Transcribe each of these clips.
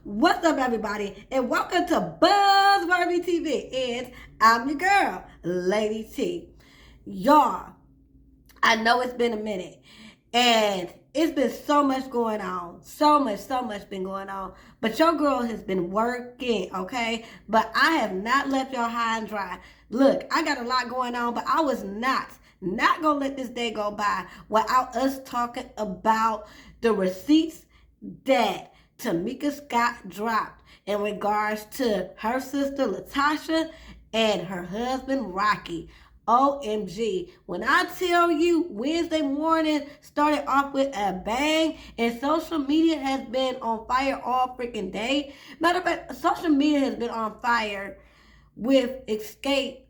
What's up, everybody, and welcome to Buzzworthy TV. And I'm your girl, Lady T. Y'all, I know it's been a minute, and it's been so much going on. So much been going on. But your girl has been working, okay? But I have not left y'all high and dry. Look, I got a lot going on, but I was not gonna let this day go by without us talking about the receipts that Tamika Scott dropped in regards to her sister Latasha and her husband Rocky. OMG. When I tell you Wednesday morning started off with a bang, and social media has been on fire all freaking day. Matter of fact, social media has been on fire with Escape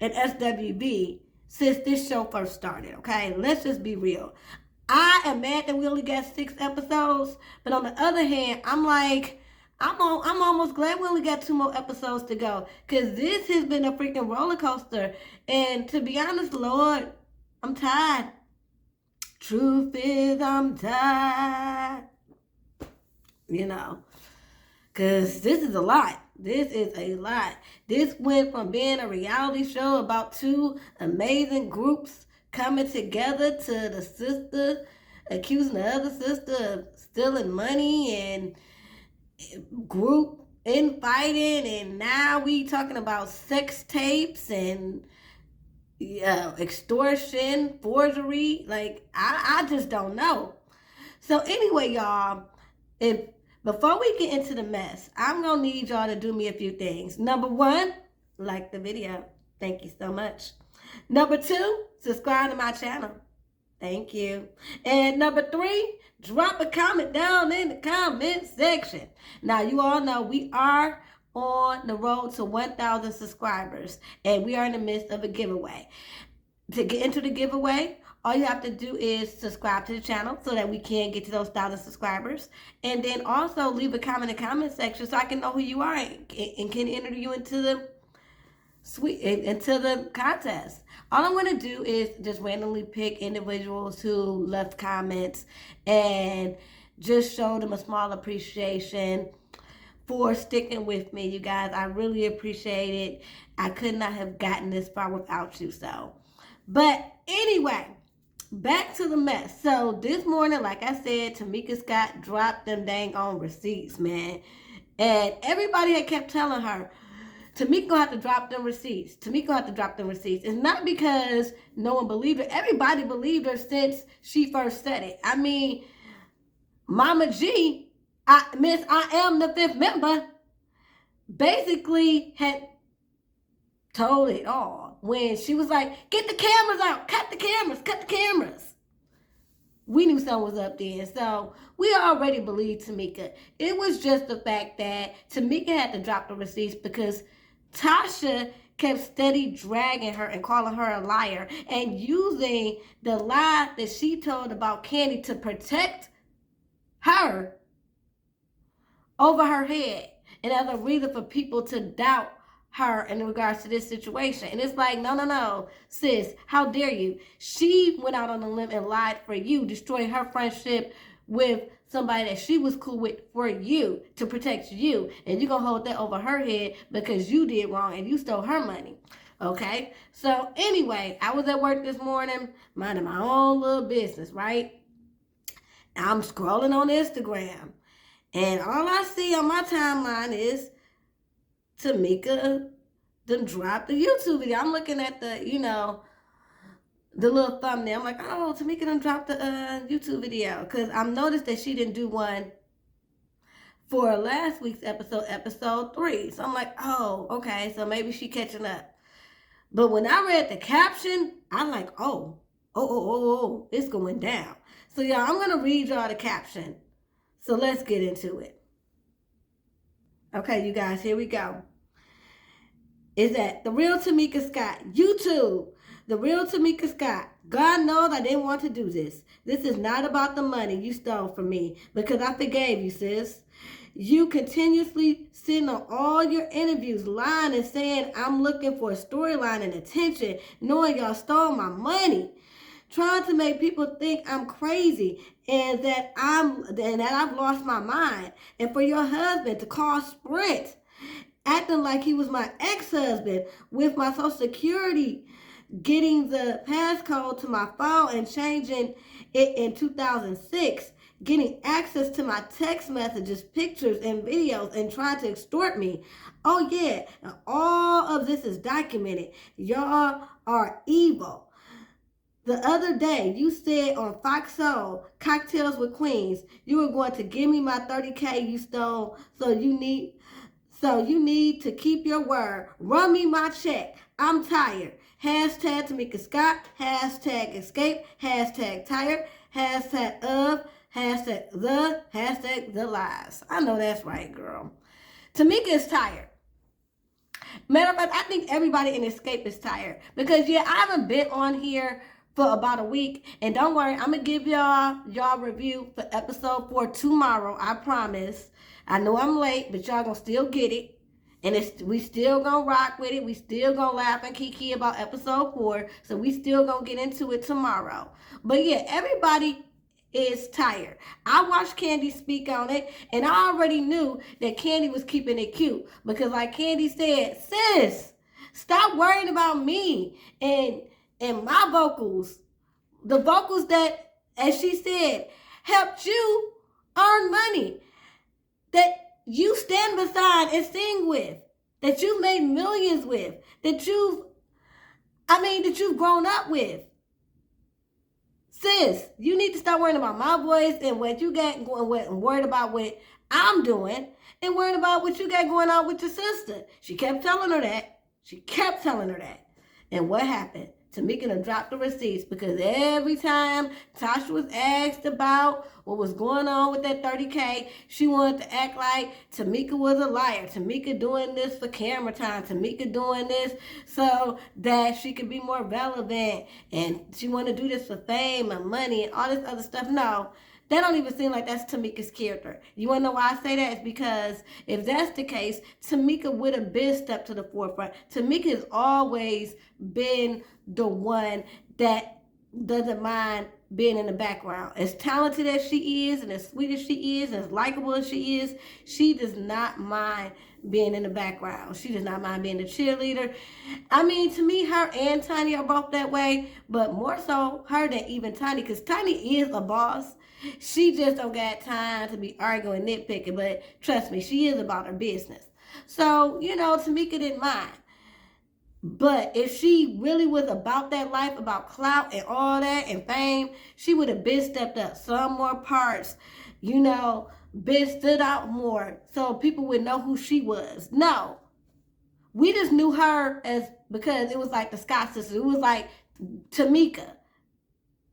and SWB since this show first started, okay? Let's just be real. I am mad that we only got 6 episodes, but on the other hand, I'm almost glad we only got 2 more episodes to go, because this has been a freaking roller coaster. And to be honest, Lord, I'm tired. Truth is, I'm tired. You know, because this is a lot. This is a lot. This went from being a reality show about 2 amazing groups coming together to the sister accusing the other sister of stealing money and group infighting, and now we talking about sex tapes and extortion, forgery. Like, I just don't know. So anyway, y'all, if before we get into the mess, I'm gonna need y'all to do me a few things. Number 1, like the video. Thank you so much. Number 2, subscribe to my channel. Thank you. And number 3, drop a comment down in the comment section. Now, you all know we are on the road to 1,000 subscribers, and we are in the midst of a giveaway. To get into the giveaway, all you have to do is subscribe to the channel so that we can get to those 1,000 subscribers. And then also leave a comment in the comment section so I can know who you are and can enter you into the contest. All I'm going to do is just randomly pick individuals who left comments and just show them a small appreciation for sticking with me, you guys. I really appreciate it. I could not have gotten this far without you. So, but anyway, back to the mess. So this morning, like I said, Tamika Scott dropped them dang on receipts, man. And everybody had kept telling her, Tamika gonna have to drop them receipts. Tamika gonna have to drop them receipts. It's not because no one believed her. Everybody believed her since she first said it. I mean, Mama G, Miss I Am the 5th Member, basically had told it all when she was like, get the cameras out, cut the cameras. We knew something was up there. So we already believed Tamika. It was just the fact that Tamika had to drop the receipts because Tasha kept steady dragging her and calling her a liar and using the lie that she told about Candy to protect her over her head and as a reason for people to doubt her in regards to this situation. And it's like, no, sis, how dare you? She went out on a limb and lied for you, destroyed her friendship with somebody that she was cool with for you, to protect you, and you're gonna hold that over her head because you did wrong and you stole her money. Okay, so anyway, I was at work this morning minding my own little business, right? I'm scrolling on Instagram, and all I see on my timeline is Tamika done dropped the YouTube video. I'm looking at the little thumbnail. I'm like, oh, Tamika done dropped the YouTube video, because I've noticed that she didn't do one for last week's episode 3. So I'm like, oh, okay, so maybe she catching up. But when I read the caption, I'm like, oh, it's going down. So y'all, I'm going to read y'all the caption. So let's get into it. Okay, you guys, here we go. Is that The Real Tamika Scott, YouTube, The Real Tamika Scott. God knows I didn't want to do this. This is not about the money you stole from me because I forgave you, sis. You continuously sitting on all your interviews lying and saying I'm looking for a storyline and attention, knowing y'all stole my money, trying to make people think I'm crazy and that I've lost my mind. And for your husband to call Sprint, acting like he was my ex-husband with my social security, getting the passcode to my phone and changing it in 2006, getting access to my text messages, pictures, and videos, and trying to extort me. Oh yeah, and all of this is documented. Y'all are evil. The other day, you said on Fox Soul, Cocktails with Queens, you were going to give me my 30K you stole, so you need to keep your word. Run me my check. I'm tired. Hashtag Tamika Scott. Hashtag escape. Hashtag tired. Hashtag Hashtag the lies. I know that's right, girl. Tamika is tired. Matter of fact, I think everybody in Escape is tired. Because, yeah, I haven't been on here for about a week. And don't worry, I'm going to give y'all review for episode 4 tomorrow. I promise. I know I'm late, but y'all going to still get it. And we still going to rock with it. We still going to laugh and kiki about episode 4. So we still going to get into it tomorrow. But, yeah, everybody is tired. I watched Candy speak on it, and I already knew that Candy was keeping it cute because, like Candy said, sis, stop worrying about me and my vocals, the vocals that, as she said, helped you earn money, that you stand beside and sing with, that you've made millions with, that you've grown up with. Sis, you need to start worrying about my voice and what you got going with, and worried about what I'm doing, and worried about what you got going on with your sister. She kept telling her that. And what happened? Tamika done dropped the receipts because every time Tasha was asked about what was going on with that 30K, she wanted to act like Tamika was a liar. Tamika doing this for camera time. Tamika doing this so that she could be more relevant. And she wanted to do this for fame and money and all this other stuff. No, that don't even seem like that's Tamika's character. You want to know why I say that? It's because if that's the case, Tamika would have been stepped to the forefront. Tamika has always been the one that doesn't mind being in the background. As talented as she is and as sweet as she is and as likable as she is, she does not mind being in the background. She does not mind being the cheerleader. I mean, to me, her and Tiny are both that way, but more so her than even Tiny, because Tiny is a boss. She just don't got time to be arguing, nitpicking, but trust me, she is about her business. So, Tamika didn't mind. But if she really was about that life, about clout and all that and fame, she would have been stepped up some more parts, been stood out more so people would know who she was. No. We just knew her because it was like the Scott sisters. It was like Tamika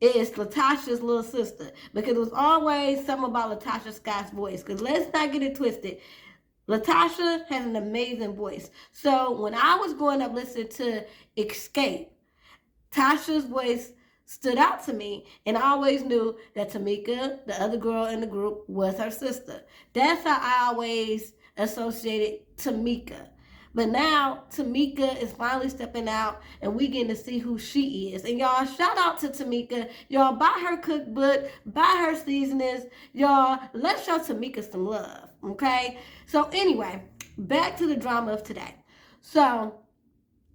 is Latasha's little sister because it was always something about Latasha Scott's voice. Because let's not get it twisted. Latasha has an amazing voice. So when I was growing up listening to Escape, Tasha's voice stood out to me, and I always knew that Tamika, the other girl in the group, was her sister. That's how I always associated Tamika. But now Tamika is finally stepping out and we getting to see who she is. And y'all, shout out to Tamika. Y'all, buy her cookbook, buy her seasonings. Y'all, let's show Tamika some love, okay? So anyway, back to the drama of today. So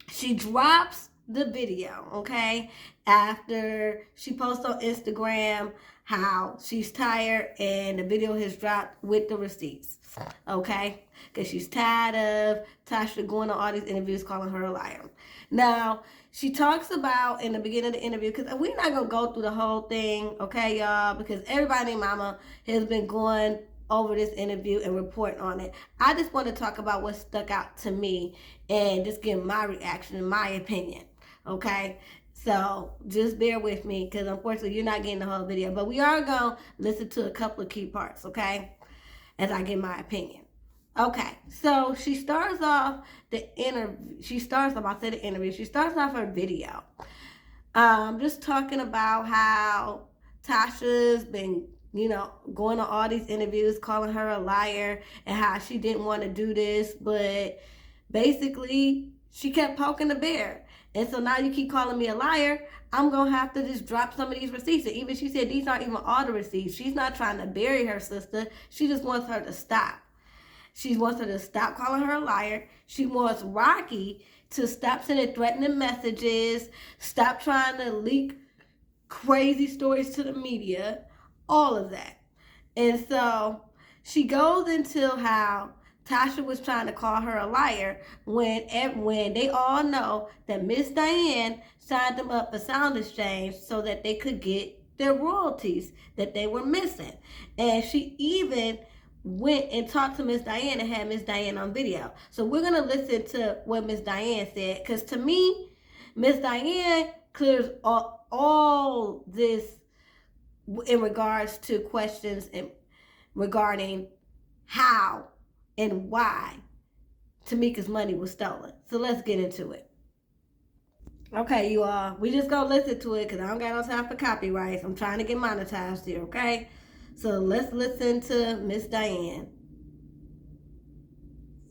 she drops the video, okay, after she posts on Instagram how she's tired and the video has dropped with the receipts, okay, because she's tired of Tasha going on all these interviews calling her a liar. Now, she talks about in the beginning of the interview, because we're not going to go through the whole thing, okay, y'all, because everybody named Mama has been going over this interview and reporting on it. I just want to talk about what stuck out to me and just give my reaction and my opinion, okay? So just bear with me because unfortunately you're not getting the whole video, but we are going to listen to a couple of key parts, okay, as I give my opinion. Okay, so she starts off the interview. She starts off, I said the interview. She starts off her video, just talking about how Tasha's been, going to all these interviews, calling her a liar, and how she didn't want to do this, but basically she kept poking the bear. And so now you keep calling me a liar. I'm gonna have to just drop some of these receipts. And even she said these aren't even all the receipts. She's not trying to bury her sister. She just wants her to stop. She wants her to stop calling her a liar. She wants Rocky to stop sending threatening messages, stop trying to leak crazy stories to the media, all of that. And so she goes into how Tasha was trying to call her a liar when they all know that Miss Diane signed them up for sound exchange so that they could get their royalties that they were missing. And she even went and talked to Miss Diane and had Miss Diane on video. So we're going to listen to what Miss Diane said, because to me, Miss Diane clears all this in regards to questions regarding how and why Tamika's money was stolen. So let's get into it. Okay, you all, we just gonna listen to it because I don't got no time for copyrights. I'm trying to get monetized here, okay? So let's listen to Miss Diane.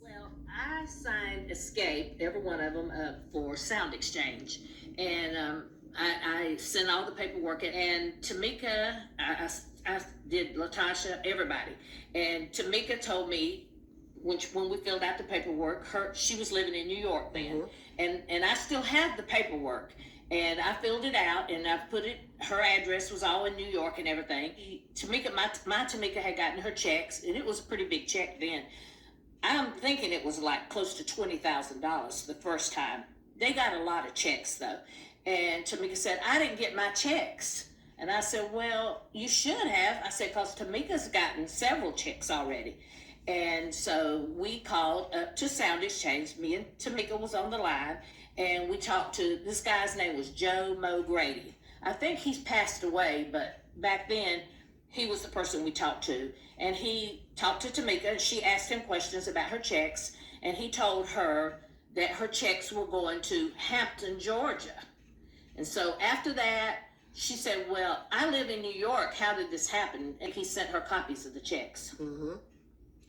Well, I signed Escape, every one of them, for sound exchange. And I sent all the paperwork, and Tamika, I did LaTasha, everybody. And Tamika told me, when we filled out the paperwork, she was living in New York then, and I still have the paperwork, and I filled it out, and I put it. Her address was all in New York and everything. Tamika, my Tamika had gotten her checks, and it was a pretty big check then. I'm thinking it was like close to $20,000 the first time. They got a lot of checks though, and Tamika said, "I didn't get my checks." And I said, "Well, you should have." I said, "Because Tamika's gotten several checks already." And so we called up to Sound Exchange. Me and Tamika was on the line, and we talked to, this guy's name was Joe Mo Grady. I think he's passed away, but back then he was the person we talked to. And he talked to Tamika, and she asked him questions about her checks, and he told her that her checks were going to Hampton, Georgia. And so after that, she said, "Well, I live in New York. How did this happen?" And he sent her copies of the checks. Mm-hmm.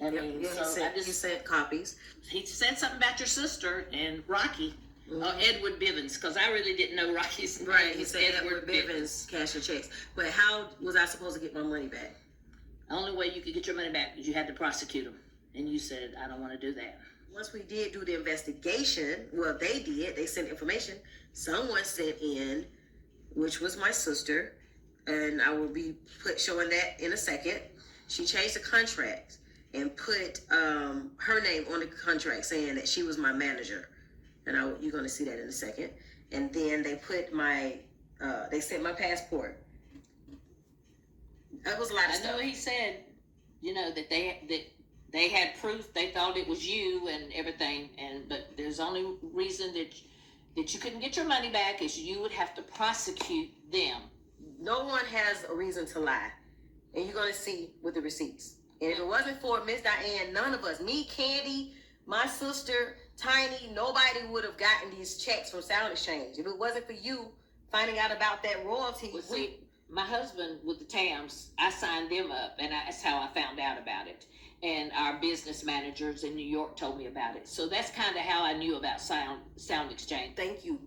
I mean, yeah, so he sent copies. He said something about your sister and Rocky. Edward Bivens, because I really didn't know Rocky's name. Right, he said Edward Bivens cashing checks. But how was I supposed to get my money back? The only way you could get your money back is you had to prosecute him. And you said, "I don't want to do that." Once we did do the investigation, well, they sent information. Someone sent in, which was my sister, and I will be showing that in a second. She changed the contract and put her name on the contract saying that she was my manager. And you're going to see that in a second. And then they put they sent my passport. That was a lot of stuff. I know he said, that they had proof. They thought it was you and everything. But there's only reason that you couldn't get your money back is you would have to prosecute them. No one has a reason to lie. And you're going to see with the receipts. And if it wasn't for Miss Diane, none of us, me, Candy, my sister, Tiny, nobody would have gotten these checks from Sound Exchange. If it wasn't for you finding out about that royalty. Well, see, my husband with the TAMs, I signed them up, and that's how I found out about it. And our business managers in New York told me about it. So that's kind of how I knew about Sound Exchange. Thank you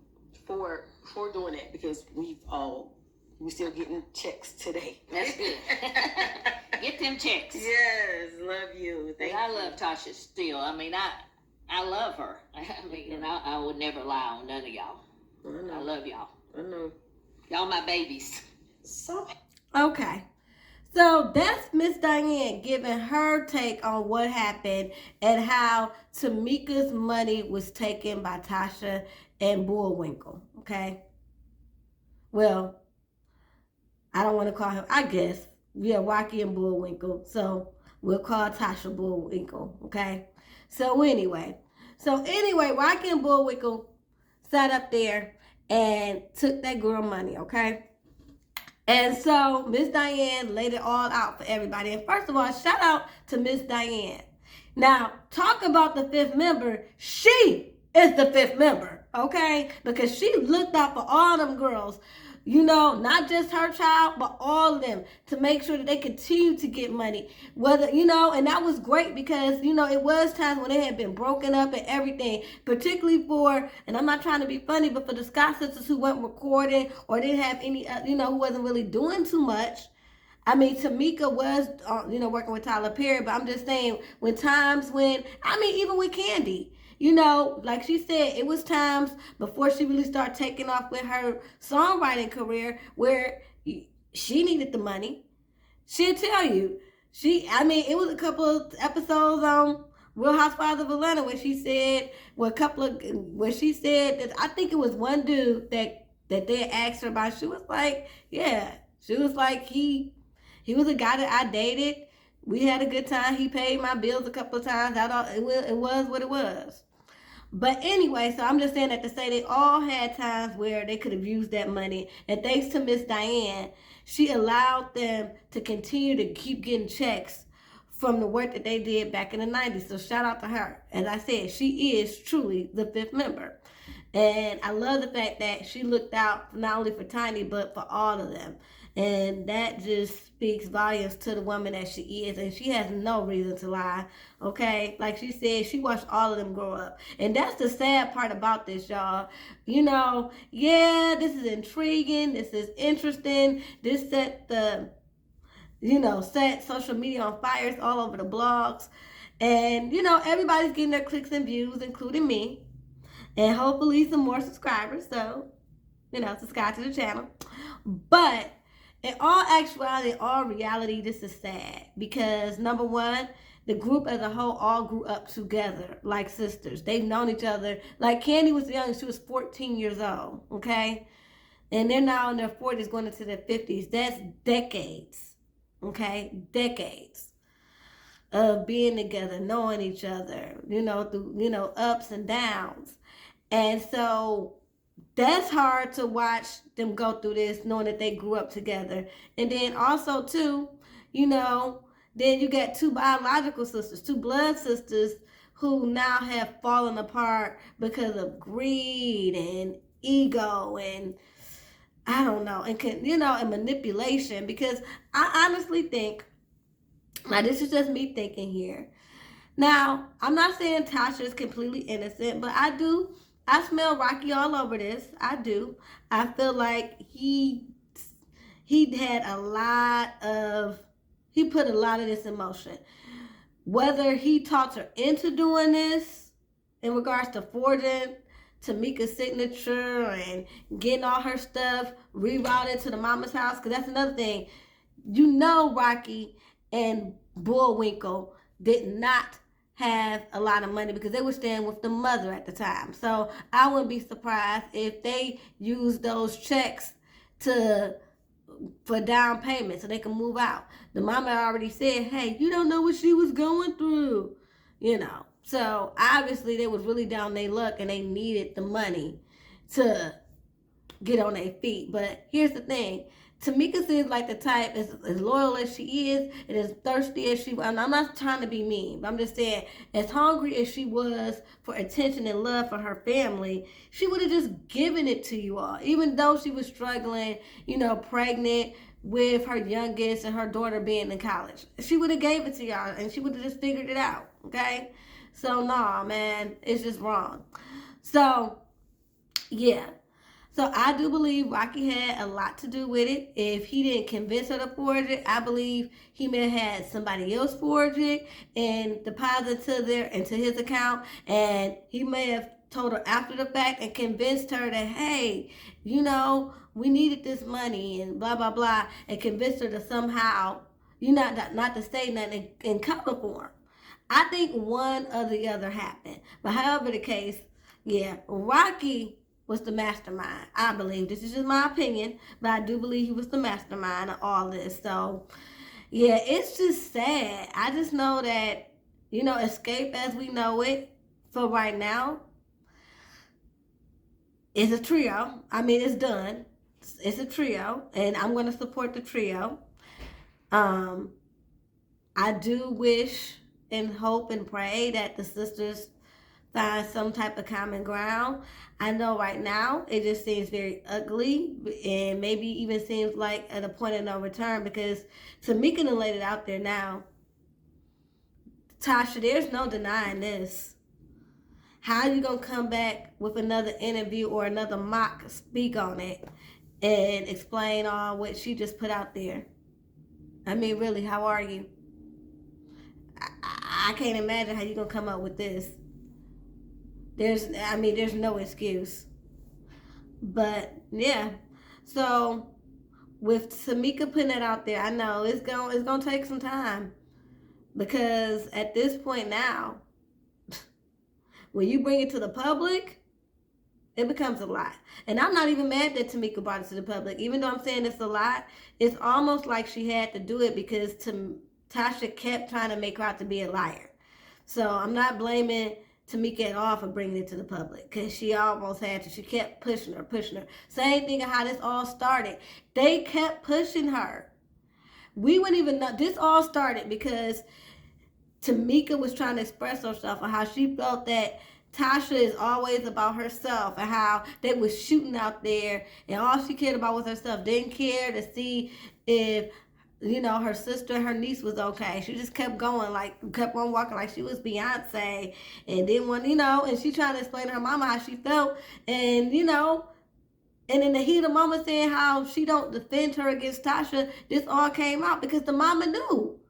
for doing that, because we're still getting checks today. That's good. Get them checks. Yes, love you. Thank you. I love Tasha still. I mean, I love her. I mean, and I would never lie on none of y'all. I love y'all. I know. Y'all my babies. Okay. So that's Miss Diane giving her take on what happened and how Tamika's money was taken by Tasha and Bullwinkle. Okay. Well, I don't want to call him, I guess. Yeah, Rocky and Bullwinkle. So we'll call Tasha Bullwinkle. Okay. So anyway, Rocky and Bullwinkle sat up there and took that girl money. Okay. And so Miss Diane laid it all out for everybody. And first of all, shout out to Miss Diane. Now, talk about the fifth member. She is the fifth member, okay? Because she looked out for all them girls, not just her child, but all of them, to make sure that they continue to get money. Whether, and that was great because, it was times when they had been broken up and everything, particularly for, and I'm not trying to be funny, but for the Scott sisters who weren't recording or didn't have any, who wasn't really doing too much. I mean, Tamika was, working with Tyler Perry, but I'm just saying, even with Candy, like she said, it was times before she really started taking off with her songwriting career where she needed the money. She'll tell you. It was a couple of episodes on Real Housewives of Atlanta where she said, where she said that I think it was one dude that they asked her about. She was like, yeah. She was like, he was a guy that I dated. We had a good time. He paid my bills a couple of times. It was what it was. But anyway, so I'm just saying that to say they all had times where they could have used that money. And thanks to Miss Diane, she allowed them to continue to keep getting checks from the work that they did back in the 90s. So shout out to her. As I said, she is truly the fifth member. And I love the fact that she looked out not only for Tiny, but for all of them. And that just speaks volumes to the woman that she is. And she has no reason to lie. Okay? Like she said, she watched all of them grow up. And that's the sad part about this, y'all. This is intriguing. This is interesting. This set set social media on fires all over the blogs. And, everybody's getting their clicks and views, including me. And hopefully some more subscribers. So, subscribe to the channel. But in all actuality, in all reality, this is sad. Because, number one, the group as a whole all grew up together like sisters. They've known each other. Like Candy was young. She was 14 years old. Okay? And they're now in their 40s going into their 50s. That's decades. Okay? Decades of being together, knowing each other, through, ups and downs. And so that's hard to watch them go through this, knowing that they grew up together. And then also, too, then you got two biological sisters, two blood sisters who now have fallen apart because of greed and ego and I don't know, and manipulation. Because I honestly think, now this is just me thinking here. Now, I'm not saying Tasha is completely innocent, but I smell Rocky all over this. I do. I feel like he had he put a lot of this in motion. Whether he talked her into doing this in regards to forging Tamika's signature and getting all her stuff rerouted to the mama's house, because that's another thing. Rocky and Bullwinkle did not have a lot of money because they were staying with the mother at the time. So I wouldn't be surprised if they used those checks for down payment so they can move out. The mama already said, hey, you don't know what she was going through. So obviously they was really down their luck and they needed the money to get on their feet. But here's the thing. Tamika seems like the type, as loyal as she is, and as thirsty as she was. I'm not trying to be mean, but I'm just saying, as hungry as she was for attention and love for her family, she would have just given it to you all. Even though she was struggling, pregnant with her youngest and her daughter being in college. She would have gave it to y'all, and she would have just figured it out, okay? So, nah, man, it's just wrong. So, yeah. So I do believe Rocky had a lot to do with it. If he didn't convince her to forge it, I believe he may have had somebody else forge it and deposit into his account. And he may have told her after the fact and convinced her that, hey, we needed this money and blah, blah, blah. And convinced her to somehow, not to say nothing in cover for him. I think one or the other happened. But however the case, yeah, Rocky was the mastermind. I believe. This is just my opinion, but I do believe he was the mastermind of all this. So, yeah, it's just sad. I just know that, Escape as we know it for right now is a trio. It's done. It's a trio, and I'm going to support the trio. I do wish and hope and pray that the sisters find some type of common ground. I know right now it just seems very ugly and maybe even seems like at a point of no return because Tamika done laid it out there now. Tasha, there's no denying this. How are you gonna come back with another interview or another mock speak on it and explain all what she just put out there? I mean, really, how are you? I can't imagine how you gonna come up with this. There's no excuse. But yeah, so with Tamika putting it out there, I know it's gonna take some time because at this point now, when you bring it to the public, it becomes a lot. And I'm not even mad that Tamika brought it to the public, even though I'm saying it's a lot. It's almost like she had to do it because Tasha kept trying to make her out to be a liar. So I'm not blaming Tamika at all for bringing it to the public because she almost had to. She kept pushing her. Same thing of how this all started. They kept pushing her. We wouldn't even know. This all started because Tamika was trying to express herself and how she felt that Tasha is always about herself and how they was shooting out there and all she cared about was herself. Didn't care to see if her sister, her niece was okay. She just kept going, kept on walking like she was Beyonce and didn't want, and she trying to explain to her mama how she felt and, and in the heat of the moment saying how she don't defend her against Tasha, this all came out because the mama knew.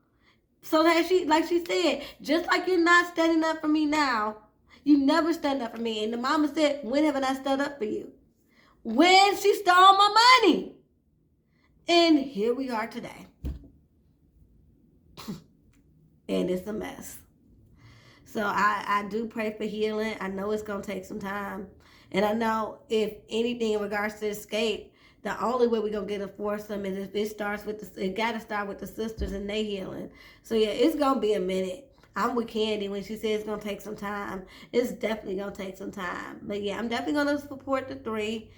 So that like she said, just like you're not standing up for me now, you never stand up for me. And the mama said, when haven't I stood up for you? When she stole my money. And here we are today. And it's a mess. So I do pray for healing. I know it's going to take some time. And I know if anything in regards to escape, the only way we're going to get a foursome is if it got to start with the sisters and they healing. So yeah, it's going to be a minute. I'm with Candy when she says it's going to take some time. It's definitely going to take some time. But yeah, I'm definitely going to support the three.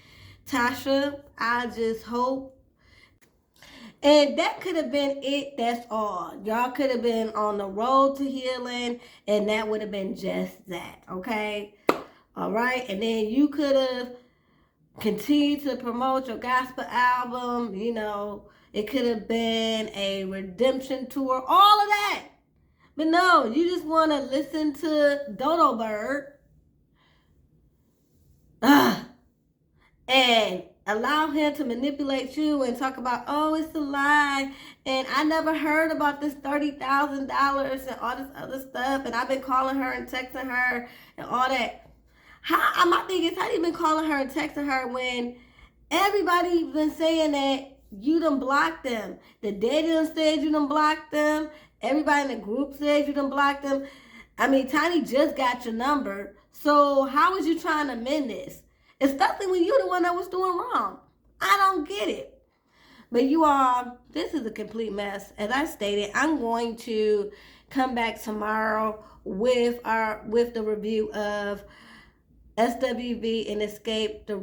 Tasha, I just hope. And that could have been it. That's all. Y'all could have been on the road to healing, and that would have been just that. Okay? All right? And then you could have continued to promote your gospel album. It could have been a redemption tour. All of that. But no, you just want to listen to Dodo Bird. And allow him to manipulate you and talk about, oh, it's a lie. And I never heard about this $30,000 and all this other stuff. And I've been calling her and texting her and all that. My thing is, how you been calling her and texting her when everybody been saying that you done blocked them? The daddy done said you done blocked them. Everybody in the group said you done blocked them. I mean, Tiny just got your number. So how is you trying to mend this? Especially when you're the one that was doing wrong. I don't get it. But you all, this is a complete mess. As I stated, I'm going to come back tomorrow with the review of SWV and Escape, the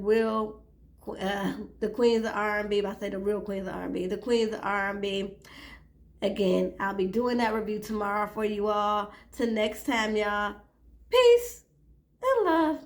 Queens of R&B. If I say the real Queens of R&B, the Queens of R&B. Again, I'll be doing that review tomorrow for you all. Till next time, y'all. Peace and love.